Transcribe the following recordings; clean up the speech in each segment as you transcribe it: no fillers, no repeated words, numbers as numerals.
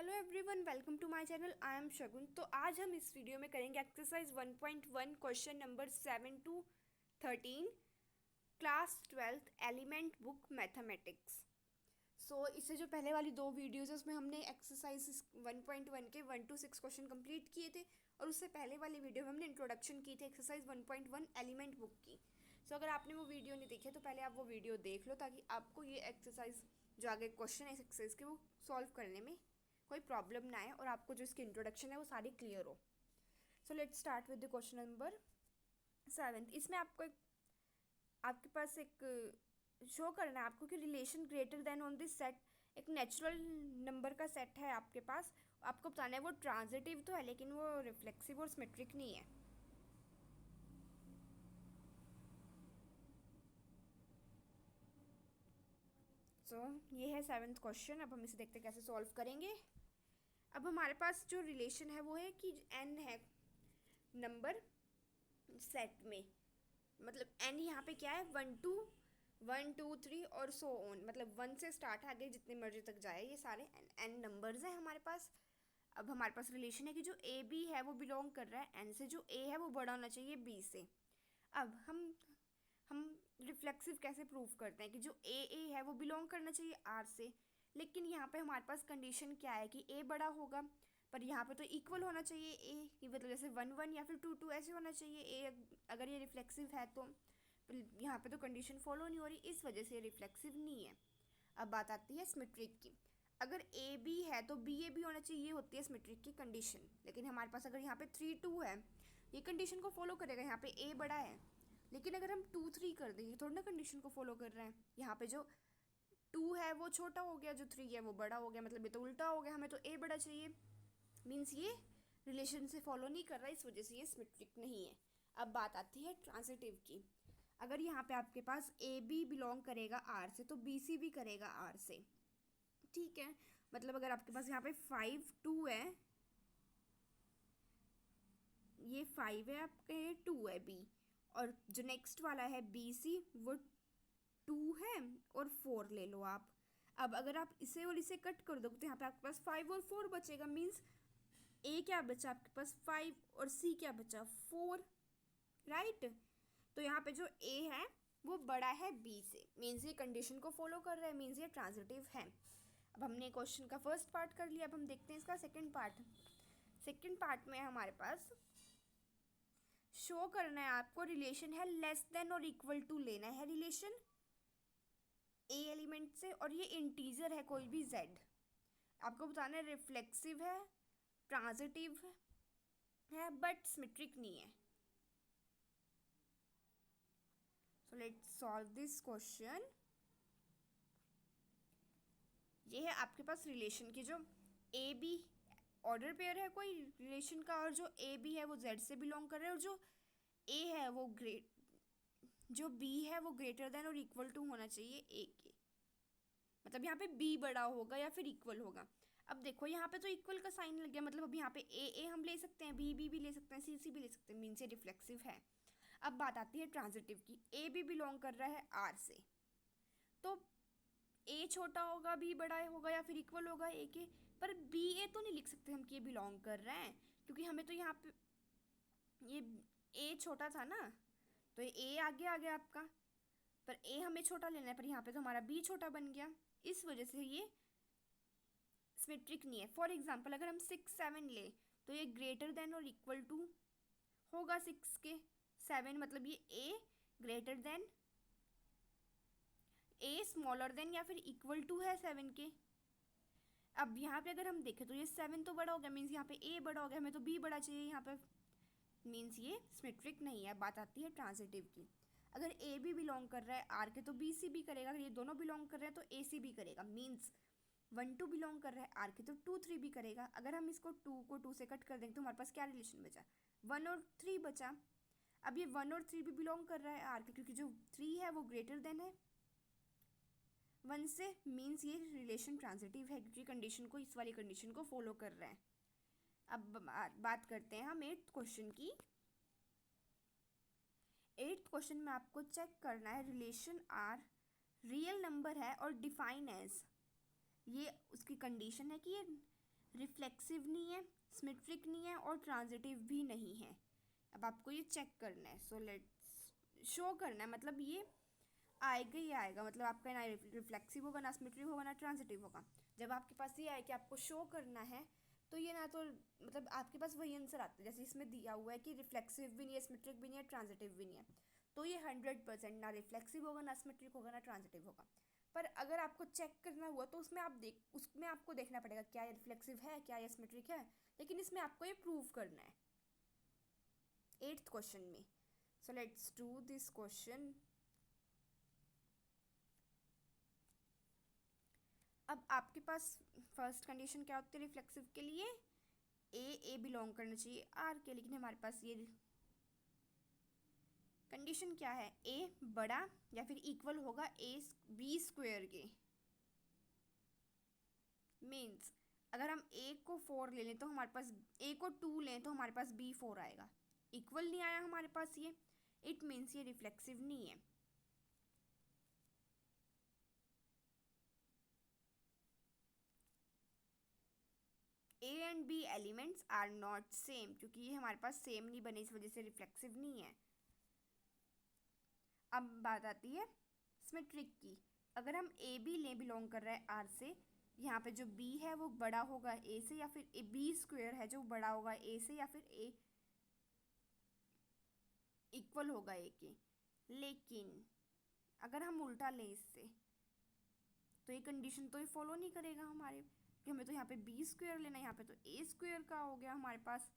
Hello everyone, welcome to my channel. I am Shagun. तो आज हम इस वीडियो में करेंगे exercise 1.1 question number 7 to 13 class 12th element book mathematics. इससे जो पहले वाली दो वीडियोज़ है उसमें हमने एक्सरसाइज 1.1 के 1 to 6 क्वेश्चन कंप्लीट किए थे, और उससे पहले वाली वीडियो में हमने इंट्रोडक्शन की थी एक्सरसाइज 1.1 एलिमेंट बुक की। अगर आपने वो वीडियो नहीं देखी तो पहले आप वो वीडियो देख लो, ताकि आपको ये एक्सरसाइज जो आगे क्वेश्चन है इस एक्सरसाइज के वो सॉल्व करने में कोई प्रॉब्लम ना आए और आपको जो इसकी इंट्रोडक्शन है वो सारी क्लियर हो। Let's start with the question number 7। इसमें आपको आपके पास एक शो करना है आपको कि relation greater than on this set एक नेचुरल नंबर का सेट है आपके पास। आपको बताना है वो ट्रांजिटिव तो है लेकिन वो रिफ्लेक्सिव और सिमेट्रिक नहीं है। ये है 7th क्वेश्चन। अब हम इसे देखते कैसे सॉल्व करेंगे। अब हमारे पास जो रिलेशन है वो है कि n है नंबर सेट में, मतलब n यहाँ पे क्या है 1 2 3 और सो ऑन, मतलब 1 से स्टार्ट आगे जितने मर्जी तक जाए, ये सारे n नंबर्स हैं हमारे पास। अब हमारे पास रिलेशन है कि जो ए बी है वो बिलोंग कर रहा है n से, जो a है वो बड़ा होना चाहिए b से। अब हम रिफ्लेक्सिव कैसे प्रूव करते हैं कि जो ए है वो बिलोंग करना चाहिए r से, लेकिन यहाँ पे हमारे पास कंडीशन क्या है कि a बड़ा होगा, पर यहाँ पे तो इक्वल होना चाहिए a की, मतलब जैसे 1 1 या फिर 2 2 ऐसे होना चाहिए a, अगर ये रिफ्लेक्सिव है तो। पर यहाँ पे तो कंडीशन फॉलो नहीं हो रही, इस वजह से ये रिफ्लेक्सिव नहीं है। अब बात आती है सिमेट्रिक की। अगर ए बी है तो बी ए भी होना चाहिए, ये होती है सिमेट्रिक की कंडीशन। लेकिन हमारे पास अगर यहाँ पे 3 2 है, ये कंडीशन को फॉलो करेगा, यहाँ पे ए बड़ा है। लेकिन अगर हम 2 3 कर देंगे थोड़ा ना कंडीशन को फॉलो कर रहे हैं, यहाँ पे जो 2 है वो छोटा हो गया, जो 3 है वो बड़ा हो गया, मतलब ये तो उल्टा हो गया, हमें तो ए बड़ा चाहिए। मीन्स ये रिलेशन से फॉलो नहीं कर रहा, इस वजह से ये सिमेट्रिक नहीं है। अब बात आती है ट्रांजिटिव की। अगर यहाँ पे आपके पास ए बी बिलोंग करेगा आर से तो बी सी भी करेगा आर से, ठीक है। मतलब अगर आपके पास यहाँ पे 5 2 है, ये 5 है आपका, ये 2 है बी, और जो नेक्स्ट वाला है बी सी वो 2 है और 4 ले लो आप। अब अगर आप इसे और इसे कट कर दोगे तो यहाँ पे आपके पास 5 और 4 बचेगा। मीन्स ए क्या बचा आपके पास 5 और सी क्या बचा 4, राइट। तो यहाँ पे जो ए है वो बड़ा है बी से, मीन्स ये कंडीशन को फॉलो कर रहा है, मीन्स ये ट्रांजिटिव है। अब हमने क्वेश्चन का फर्स्ट पार्ट कर लिया, अब हम देखते हैं इसका सेकंड पार्ट। सेकंड पार्ट में हमारे पास शो करना है आपको रिलेशन है लेस देन और इक्वल टू लेना है रिलेशन ए एलिमेंट से, और ये इंटीजर है कोई भी जेड। आपको बताना है रिफ्लेक्सिव है, ट्रांजिटिव है बट सिमेट्रिक नहीं है। So let's solve this question. ये है आपके पास रिलेशन की, जो ए बी ऑर्डर पेयर है कोई रिलेशन का, और जो ए बी है वो जेड से बिलोंग कर रहा है, और जो ए है वो जो बी है वो ग्रेटर देन और इक्वल टू होना चाहिए ए के, मतलब यहाँ पे बी बड़ा होगा या फिर इक्वल होगा। अब देखो यहाँ पे तो इक्वल का साइन लग गया, मतलब अब यहाँ पे ए हम ले सकते हैं, बी भी ले सकते हैं, सी भी ले सकते हैं, मीन से रिफ्लेक्सिव है। अब बात आती है ट्रांजिटिव की। ए बी बिलोंग कर रहा है आर से, तो ए छोटा होगा बी बड़ा होगा या फिर इक्वल होगा ए के, पर बी ए तो नहीं लिख सकते हम कि ये बिलोंग कर रहे हैं, क्योंकि हमें तो यहाँ पे ये ए छोटा था ना, तो ये ए आगे आ गया आपका, पर ए हमें छोटा लेना है, पर यहाँ पे तो हमारा बी छोटा बन गया, इस वजह से ये सिमेट्रिक नहीं है। फॉर एग्जाम्पल अगर हम 6 7 ले तो ये ग्रेटर देन और इक्वल टू होगा 6 के 7, मतलब ये ए greater than, a smaller than या फिर इक्वल टू है 7 के। अब यहाँ पे अगर हम देखें तो ये 7 तो बड़ा हो गया, मीन्स यहाँ पे ए बड़ा हो गया, हमें तो बी बड़ा चाहिए यहाँ पे, मीन्स ये सिमेट्रिक नहीं है। बात आती है ट्रांजिटिव की। अगर ए भी बिलोंग कर रहा है आर के तो बी सी भी करेगा, अगर ये दोनों बिलोंग कर रहे हैं तो ए सी भी करेगा। मीन्स 1 2 बिलोंग कर रहा है आर के तो 2 3 भी करेगा। अगर हम इसको 2 को 2 से कट कर देंगे तो हमारे पास क्या रिलेशन बचा, 1 और 3 बचा। अब ये 1 और 3 भी बिलोंग कर रहा है आर के, क्योंकि जो 3 है वो ग्रेटर देन है 1 से, मीन्स ये रिलेशन ट्रांजिटिव है, क्योंकि कंडीशन को इस वाली कंडीशन को फॉलो कर रहा है। अब बात करते हैं हम 8th क्वेश्चन की। 8th क्वेश्चन में आपको चेक करना है रिलेशन आर रियल नंबर है और डिफाइन एज, ये उसकी कंडीशन है कि ये रिफ्लेक्सिव नहीं है, सिमेट्रिक नहीं है और ट्रांजिटिव भी नहीं है। अब आपको ये चेक करना है, सो लेट्स शो करना है, मतलब ये आएगा ही आएगा, मतलब आपका ना रिफ्लेक्सिव होगा, ना सिमेट्रिक होगा, ना ट्रांजिटिव होगा। जब आपके पास ये आए कि आपको शो करना है, तो ये ना तो मतलब आपके पास वही आंसर आता है जैसे इसमें दिया हुआ है कि रिफ्लेक्सिव भी नहीं है, सिमेट्रिक भी नहीं है, ट्रांजिटिव भी नहीं है, तो ये 100% ना रिफ्लेक्सिव होगा, ना सिमेट्रिक होगा, ना ट्रांजिटिव होगा। पर अगर आपको चेक करना हुआ तो उसमें आपको देखना पड़ेगा क्या ये रिफ्लेक्सिव है, क्या ये सिमेट्रिक है, लेकिन इसमें आपको ये प्रूव करना है 8th क्वेश्चन में। So let's do this question. अब आपके पास फर्स्ट कंडीशन क्या होती है रिफ्लेक्सिव के लिए, ए बिलोंग करना चाहिए आर के, लेकिन हमारे पास ये कंडीशन क्या है, ए बड़ा या फिर इक्वल होगा ए बी स्क्वायर के। मीन्स अगर हम ए को 4 ले लें तो हमारे पास, ए को 2 लें तो हमारे पास बी 4 आएगा। इक्वल नहीं आया हमारे पास ये, इट मीन्स ये रिफ्लेक्सिव नहीं है। A and B elements are not same, क्योंकि ये हमारे पास सेम नहीं बने, इस वजह से रिफ्लेक्सिव नहीं है। अब बात आती है सिमेट्रिक की। अगर हम ए बी लें बिलोंग कर रहा है आर से, यहाँ पे जो बी है वो बड़ा होगा ए से, या फिर ए बी स्क्वायर है जो बड़ा होगा ए से, या फिर ए इक्वल होगा ए के। लेकिन अगर हम उल्टा लें इससे, तो ये कंडीशन तो ये फॉलो नहीं करेगा हमारे, कि हमें तो यहाँ पे बी स्क्वायर लेना है, यहाँ पे तो ए स्क्वायर का हो गया हमारे पास।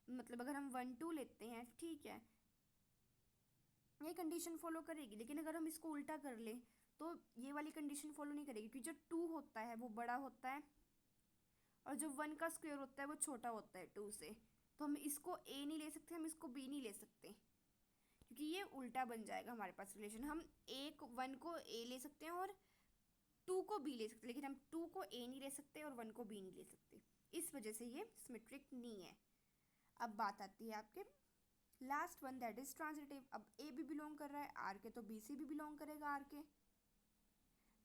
मतलब अगर हम 1 2 लेते हैं ठीक है, ये कंडीशन फॉलो करेगी, लेकिन अगर हम इसको उल्टा कर लें तो ये वाली कंडीशन फॉलो नहीं करेगी, क्योंकि जो 2 होता है वो बड़ा होता है और जो 1 का स्क्वायर होता है वो छोटा होता है 2 से। तो हम इसको ए नहीं ले सकते, हम इसको बी नहीं ले सकते, क्योंकि ये उल्टा बन जाएगा हमारे पास रिलेशन। हम 1 को ए ले सकते हैं और 2 को बी ले सकते हैं, लेकिन हम 2 को ए नहीं ले सकते और 1 को बी नहीं ले सकते, इस वजह से ये सिमेट्रिक नहीं है। अब बात आती है आपके last one, that is transitive. अब ए भी बिलोंग कर रहा है आर के, तो बी सी भी बिलोंग करेगा आर के।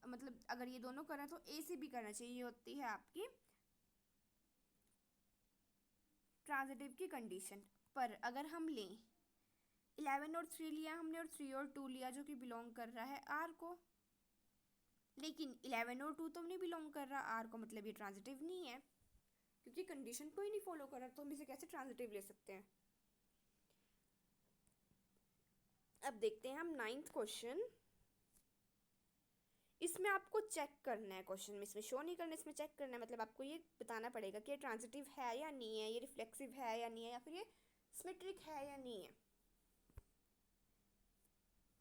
मतलब अगर ये दोनों कर रहे हैं तो ए सी भी करना चाहिए, ये होती है आपकी ट्रांजिटिव की कंडीशन। पर अगर हम लें 11 और 3 लिया हमने और 3 और 2 लिया जो कि बिलोंग कर रहा है आर को, लेकिन 11 और 2 तो नहीं बिलोंग कर रहा आर को, मतलब ये ट्रांजिटिव नहीं है, क्योंकि कंडीशन को ही नहीं फॉलो कर रहा, तो हम इसे कैसे ट्रांजिटिव ले सकते हैं। अब देखते हैं हम 9th क्वेश्चन। इसमें आपको चेक करना है, क्वेश्चन में इसमें शो नहीं करना, इसमें चेक करना है, मतलब आपको ये बताना पड़ेगा कि ये ट्रांजिटिव है या नहीं है, ये रिफ्लेक्सिव है या नहीं है, या फिर ये सिमेट्रिक है या नहीं है।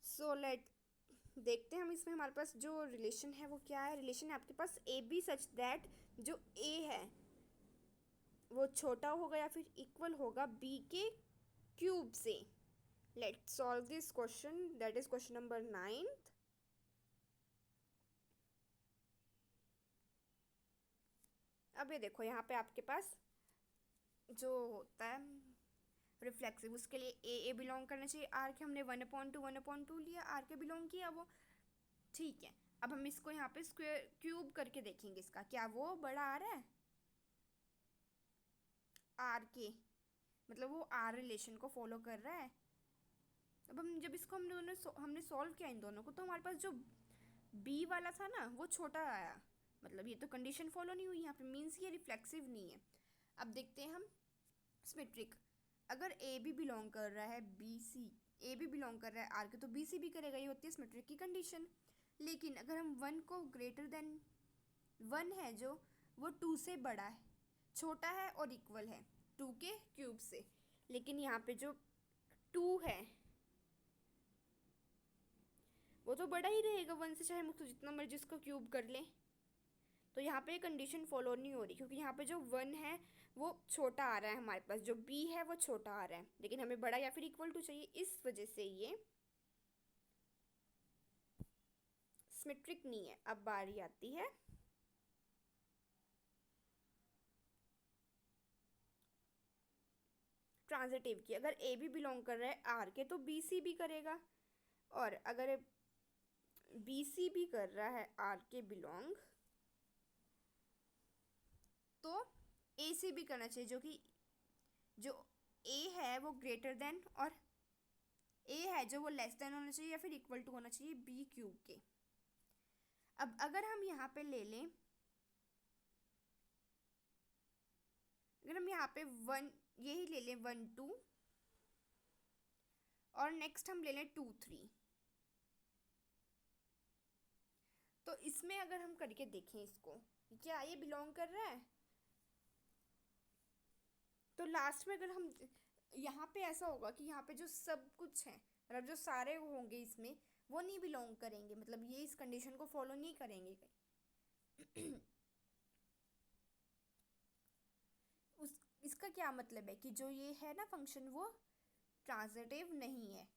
सो लेट देखते हैं हम इसमें हमारे पास जो रिलेशन है वो क्या है। रिलेशन है आपके पास ए बी सच दैट जो ए है वो छोटा होगा या फिर इक्वल होगा बी के क्यूब से। Let's solve this question, that is question number 9th। अब ये देखो यहाँ पे आपके पास जो होता है रिफ्लेक्सिव, उसके लिए ए बिलोंग करना चाहिए आर के, हमने 1/2 लिया, आर के बिलोंग किया वो, ठीक है। अब हम इसको यहाँ पे स्क्वायर क्यूब करके देखेंगे इसका, क्या वो बड़ा आ रहा है आर के, मतलब वो आर रिलेशन को फॉलो कर रहा है। अब हम जब इसको हमने सॉल्व किया इन दोनों को, तो हमारे पास जो बी वाला था ना वो छोटा आया, मतलब ये तो कंडीशन फॉलो नहीं हुई यहाँ पे, मीन्स ये रिफ्लेक्सिव नहीं है। अब देखते हैं हम सिमेट्रिक। अगर ए भी बिलोंग कर रहा है बी सी, ए भी बिलोंग कर रहा है आर के, तो बी सी भी करेगा, ये होती है सिमेट्रिक की कंडीशन। लेकिन अगर हम 1 को ग्रेटर देन 1 है जो, वो 2 से बड़ा है, छोटा है और इक्वल है 2 के क्यूब से, लेकिन यहाँ पे जो 2 है वो तो बड़ा ही रहेगा 1 से, चाहे हम उसको जितना मर्जी उसको क्यूब कर लें। तो यहाँ पे कंडीशन फॉलो नहीं हो रही, क्योंकि यहाँ पे जो 1 है वो छोटा आ रहा है हमारे पास, जो b है वो छोटा आ रहा है, लेकिन हमें बड़ा या फिर इक्वल टू चाहिए, इस वजह से ये सिमेट्रिक नहीं है। अब बारी आती है ट्रांजिटिव की। अगर ए भी बिलोंग कर रहा है आर के, तो बी सी भी करेगा, और अगर बी सी भी कर रहा है आर के बिलोंग, तो ए सी बी करना चाहिए, जो कि जो ए है वो ग्रेटर देन, और ए है जो वो लेस देन होना चाहिए या फिर इक्वल टू होना चाहिए बी क्यूब के। अब अगर हम यहाँ पे ले लें, अगर हम यहाँ पे वन यही ले लें 1 2, और नेक्स्ट हम ले लें 2 3, तो इसमें अगर हम करके देखें इसको, क्या ये बिलोंग कर रहा है? तो लास्ट में अगर हम यहाँ पे ऐसा होगा कि यहाँ पे जो सब कुछ है, मतलब जो सारे होंगे इसमें, वो नहीं बिलोंग करेंगे, मतलब ये इस कंडीशन को फॉलो नहीं करेंगे कहीं। उस इसका क्या मतलब है कि जो ये है ना फंक्शन, वो ट्रांजिटिव नहीं है।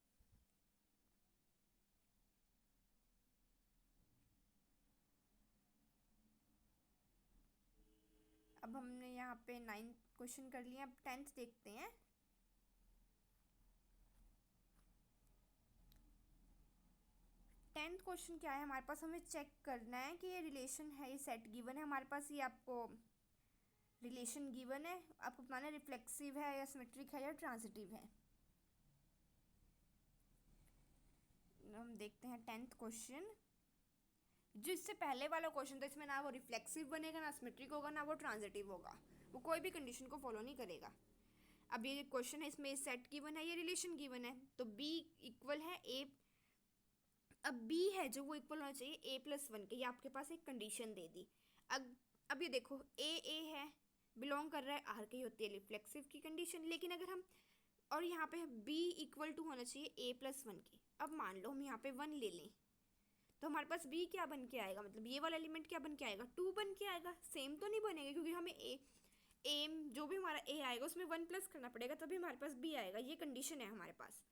अब हमने यहाँ पे 9th क्वेश्चन कर लिया, अब 10th देखते हैं। टेंथ क्वेश्चन क्या है हमारे पास, हमें चेक करना है कि ये रिलेशन है, ये सेट गिवन है हमारे पास, ये आपको रिलेशन गिवन है, आपको बताना है रिफ्लेक्सिव है या सिमेट्रिक है या ट्रांजिटिव है। हम देखते हैं 10th क्वेश्चन। जो इससे पहले वाला क्वेश्चन था, इसमें ना वो रिफ्लेक्सिव बनेगा, ना सिमेट्रिक होगा, ना वो ट्रांजिटिव होगा, वो कोई भी कंडीशन को फॉलो नहीं करेगा। अब ये क्वेश्चन है, इसमें सेट गिवन है, ये रिलेशन गिवन है, तो बी इक्वल है ए। अब बी है जो वो इक्वल होना चाहिए a+1 के, ये आपके पास एक कंडीशन दे दी। अब ये देखो ए है, बिलोंग कर रहा है आर के, होती है रिफ्लेक्सिव की कंडीशन। लेकिन अगर हम, और यहाँ पे बी इक्वल टू होना चाहिए a+1 के। अब मान लो हम यहाँ पे 1 ले लें, तो हमारे पास बी क्या बन के आएगा, मतलब ये वाला एलिमेंट क्या बन के आएगा, 2 बन के आएगा। सेम तो नहीं बनेगा, क्योंकि हमें एम जो भी हमारा ए आएगा उसमें 1 प्लस करना पड़ेगा, तभी हमारे पास बी आएगा, ये कंडीशन है हमारे पास।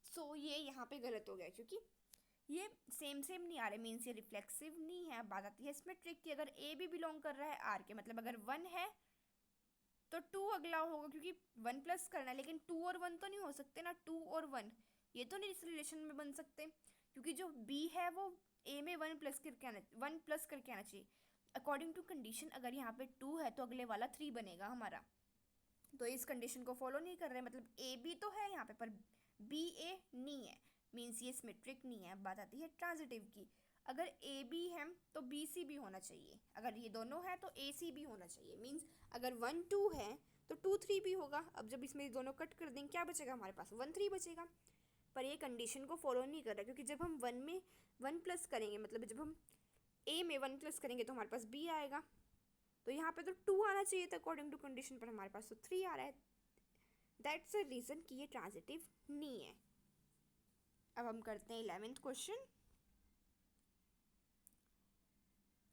सो ये यहाँ पे गलत हो गया, क्योंकि ये सेम नहीं आ रहे, मीन्स ये रिफ्लेक्सिव नहीं है। बात आती है सिमेट्रिक की, अगर ए भी बिलोंग कर रहा है आर के, मतलब अगर 1 है तो 2 अगला होगा, क्योंकि 1 प्लस करना है, लेकिन 2 और 1 तो नहीं हो सकते ना, 2 और 1 ये तो नहीं इस रिलेशन में बन सकते, क्योंकि जो बी है वो ए में 1 प्लस करके आना चाहिए अकॉर्डिंग टू कंडीशन। अगर यहाँ पे 2 है तो अगले वाला 3 बनेगा हमारा, तो इस कंडीशन को फॉलो नहीं कर रहे, मतलब ए बी तो है यहाँ पे पर बी ए नहीं है, मीन्स ये सिमेट्रिक नहीं है। अब बात आती है ट्रांजिटिव की, अगर ए बी है तो बी सी भी होना चाहिए, अगर ये दोनों है तो ए सी भी होना चाहिए, मीन्स अगर 1 2 है तो 2 3 भी होगा। अब जब इसमें दोनों कट कर देंगे क्या बचेगा हमारे पास, 1 3 बचेगा। पर ये कंडीशन को फॉलो नहीं कर रहा, क्योंकि जब हम 1 में 1 प्लस करेंगे, मतलब जब हम ए में 1 प्लस करेंगे तो हमारे पास बी आएगा, तो यहाँ पे तो 2 आना चाहिए था अकॉर्डिंग टू कंडीशन, पर हमारे पास तो 3 आ रहा है। दैट्स अ रीज़न कि ये ट्रांजिटिव नहीं है। अब हम करते हैं 11th क्वेश्चन।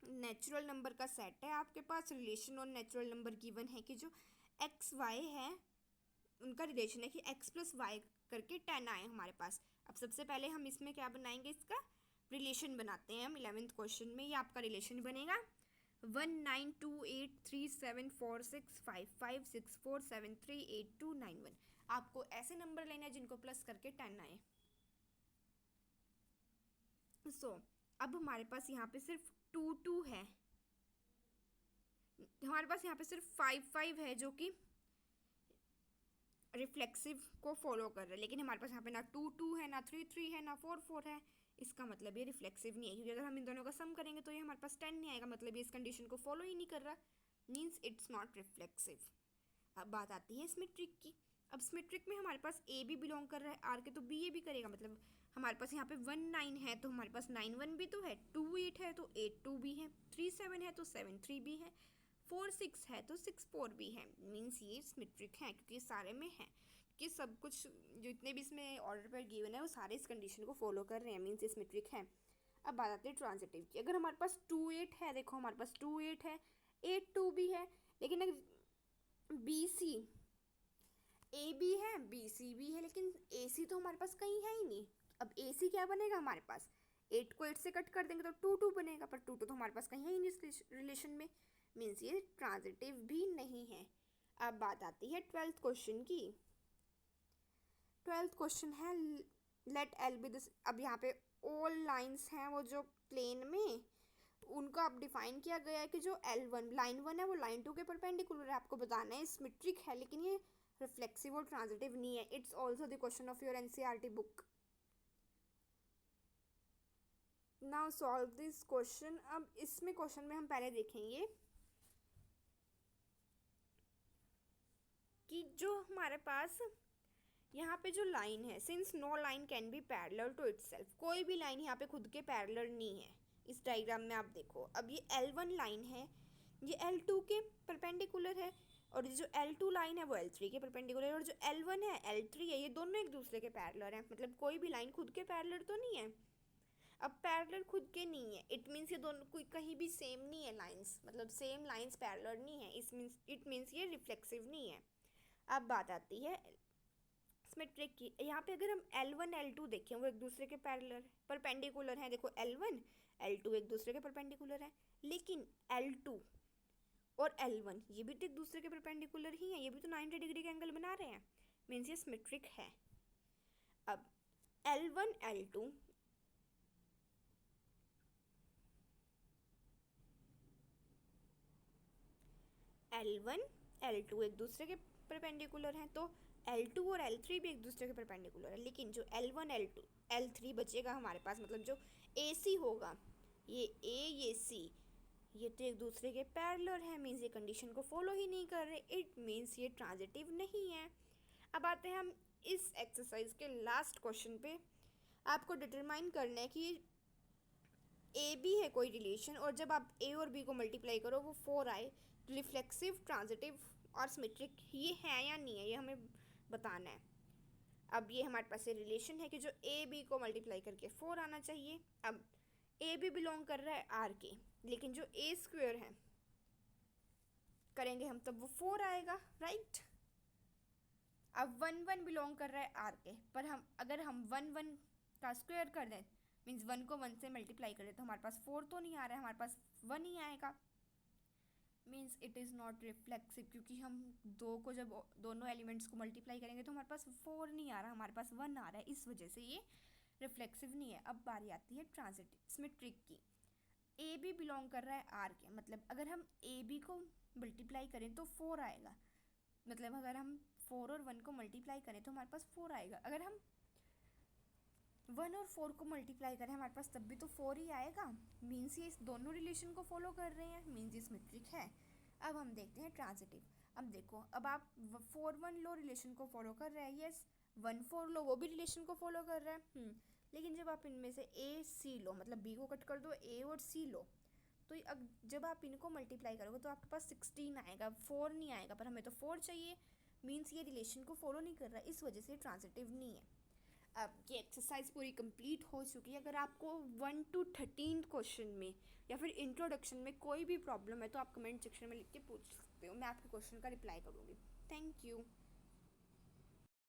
नेचुरल नंबर का सेट है आपके पास, रिलेशन और नेचुरल नंबर गिवन है कि जो एक्स वाई है उनका रिलेशन है कि x+y करके 10 आए हमारे पास। अब सबसे पहले हम इसमें क्या बनाएंगे, इसका रिलेशन बनाते हैं हम 11th क्वेश्चन में। ये आपका रिलेशन बनेगा 192837465564738291। आपको ऐसे नंबर लेने हैं जिनको प्लस करके 10 आए। अब हमारे पास यहाँ पे सिर्फ 2 2 है, हमारे पास यहाँ पे सिर्फ 5 5 है जो कि रिफ्लेक्सिव को फॉलो कर रहा है, लेकिन हमारे पास यहाँ पे ना 2 2 है, ना 3 3 है, ना 4 4 है। इसका मतलब ये रिफ्लेक्सिव नहीं है, क्योंकि अगर हम इन दोनों का सम करेंगे तो ये हमारे पास 10 नहीं आएगा, मतलब ये इस कंडीशन को फॉलो ही नहीं कर रहा, मीन्स इट्स नॉट रिफ्लेक्सिव। अब बात आती है सिमेट्रिक की। अब सिमेट्रिक में हमारे पास ए भी बिलोंग कर रहा है आर के, तो बी ए भी करेगा, मतलब हमारे पास यहाँ पे 1 9 है तो हमारे पास 9 1 भी तो है, 2 8 है तो 8 2 भी है, 3 7 है तो 7 3 भी है, 4 6 है तो 6 4 भी है, मीन्स ये सिमेट्रिक है, क्योंकि सारे में है कि सब कुछ जितने भी इसमें ऑर्डर पर गिवन है वो सारे इस कंडीशन को फॉलो कर रहे हैं, मीन्स ये सिमेट्रिक है। अब बात आती है ट्रांजिटिव की। अगर हमारे पास 2 8 है, देखो हमारे पास 2 8 है, 8 2 भी है, लेकिन अगर बी सी ए बी है, बी सी भी है, लेकिन ए सी तो हमारे पास कहीं है ही नहीं। अब ए सी क्या बनेगा हमारे पास, 8 को 8 से कट कर देंगे तो 2 2 बनेगा, पर 2 2 तो हमारे पास कहीं है ही नहीं इस रिलेशन में, मीन्स ये ट्रांजिटिव भी नहीं है। अब बात आती है 12th क्वेश्चन की। 12th क्वेश्चन है लेट एल बी दिस। अब यहाँ पे ऑल लाइंस हैं वो जो प्लेन में, उनका अब डिफाइन किया गया है कि जो L1 लाइन 1 है वो लाइन 2 के परपेंडिकुलर है। आपको बताना है सिमेट्रिक है, लेकिन ये रिफ्लेक्सिव और ट्रांजिटिव नहीं है। It's also the question of your NCERT book. Now solve this question. अब इसमें क्वेश्चन में हम पहले देखेंगे कि जो हमारे पास यहाँ पे जो लाइन है, since no line can be parallel to itself, कोई भी लाइन यहाँ पे खुद के पैरेलल नहीं है। इस डायग्राम में आप देखो, अब ये L1 लाइन है, ये L2 के परपेंडिकुलर है, और ये जो L2 लाइन है वो L3 के परपेंडिकुलर है, और जो L1 है L3 है, ये दोनों एक दूसरे के पैरेलल हैं। मतलब कोई भी लाइन खुद के पैरेलल तो नहीं है। अब पैरेलल खुद के नहीं है, इट मीन्स ये दोनों कोई कहीं भी सेम नहीं है लाइंस, मतलब सेम लाइंस पैरेलल नहीं है। इट मीन्स ये रिफ्लेक्सिव नहीं है। अब बात आती है सिमेट्रिक की। यहाँ पे अगर हम L1 L2 देखें, वो एक दूसरे के पैरेलल परपेंडिकुलर हैं। देखो L1 L2 एक दूसरे के परपेंडिकुलर है, लेकिन L2 और L1 ये भी तो एक दूसरे के परपेंडिकुलर ही हैं, ये भी तो 90 डिग्री का एंगल बना रहे हैं, मीन्स ये सिमेट्रिक है। अब L1 L2 L1 L2 एक दूसरे के परपेंडिकुलर हैं, तो L2 और L3 भी एक दूसरे के परपेंडिकुलर है। लेकिन जो L1 L2 L3 बचेगा हमारे पास, मतलब जो AC होगा, ये A ये C, ये तो एक दूसरे के पैरेलल है, मीन्स ये कंडीशन को फॉलो ही नहीं कर रहे। इट मीन्स ये ट्रांजिटिव नहीं है। अब आते हैं हम इस एक्सरसाइज के लास्ट क्वेश्चन पे। आपको डिटरमाइन करना है कि ए बी है कोई रिलेशन, और जब आप ए और बी को मल्टीप्लाई करो वो 4 आए, तो रिफ्लेक्सिव, ट्रांजिटिव और सिमेट्रिक ये है या नहीं है, ये हमें बताना है। अब ये हमारे पास ये रिलेशन है कि जो ए बी को मल्टीप्लाई करके 4 आना चाहिए। अब ए बी बिलोंग कर रहा है आर के, लेकिन जो ए स्क्वेयर है करेंगे हम तब वो 4 आएगा, राइट। अब 1 1 बिलोंग कर रहा है आर के, पर हम अगर हम 1 1 का स्क्वायर कर दें, मीन्स 1 को 1 से मल्टीप्लाई करें, तो हमारे पास 4 तो नहीं आ रहा है, हमारे पास 1 ही आएगा, means it is not reflexive. क्योंकि हम दो को जब दोनों एलिमेंट्स को मल्टीप्लाई करेंगे तो हमारे पास 4 नहीं आ रहा, हमारे पास 1 आ रहा है, इस वजह से ये रिफ्लेक्सिव नहीं है। अब बारी आती है ट्रांजिटिव सिमेट्रिक की। ए बी बिलोंग कर रहा है आर के, मतलब अगर हम ए बी को मल्टीप्लाई करें तो 4 आएगा, मतलब अगर हम 4 और 1 को मल्टीप्लाई करें तो हमारे पास 4 आएगा। अगर हम 1 और 4 को मल्टीप्लाई करें हमारे पास तब भी तो 4 ही आएगा, मीन्स ये इस दोनों रिलेशन को फॉलो कर रहे हैं, मीन्स ये सिमेट्रिक है। अब हम देखते हैं ट्रांजिटिव। अब देखो, अब आप 4 1 लो रिलेशन को फॉलो कर रहे हैं, यस 1 4 लो वो भी रिलेशन को फॉलो कर रहे हैं। लेकिन जब आप इनमें से ए सी लो, मतलब बी को कट कर दो, ए और सी लो, तो जब आप इनको मल्टीप्लाई करोगे तो आपके पास 16 आएगा, 4 नहीं आएगा, पर हमें तो 4 चाहिए, मीन्स ये रिलेशन को फॉलो नहीं कर रहा है, इस वजह से ट्रांजिटिव नहीं है। अब ये एक्सरसाइज पूरी कंप्लीट हो चुकी है। अगर आपको 1 to 13 क्वेश्चन में या फिर इंट्रोडक्शन में कोई भी प्रॉब्लम है तो आप कमेंट सेक्शन में लिख के पूछ सकते हो, मैं आपके क्वेश्चन का रिप्लाई करूँगी। Thank you.